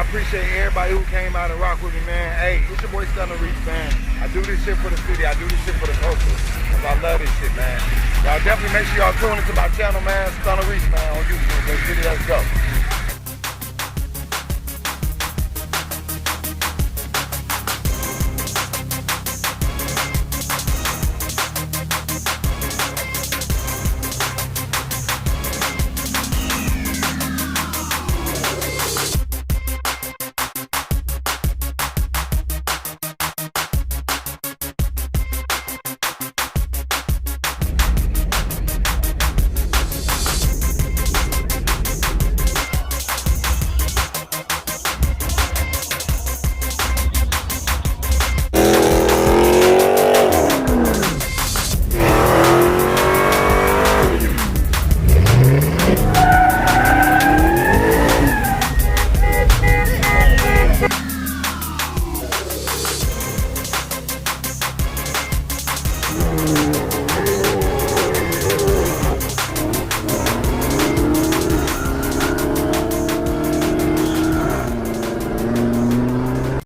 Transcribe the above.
I appreciate everybody who came out and rocked with me, man. Hey, it's your boy Stunna Reese, man. I do this shit for the city. I do this shit for the culture. Cause I love this shit, man. Y'all definitely make sure y'all tune into my channel, man. Stunna Reese, man, on YouTube. Let's get it, let's go.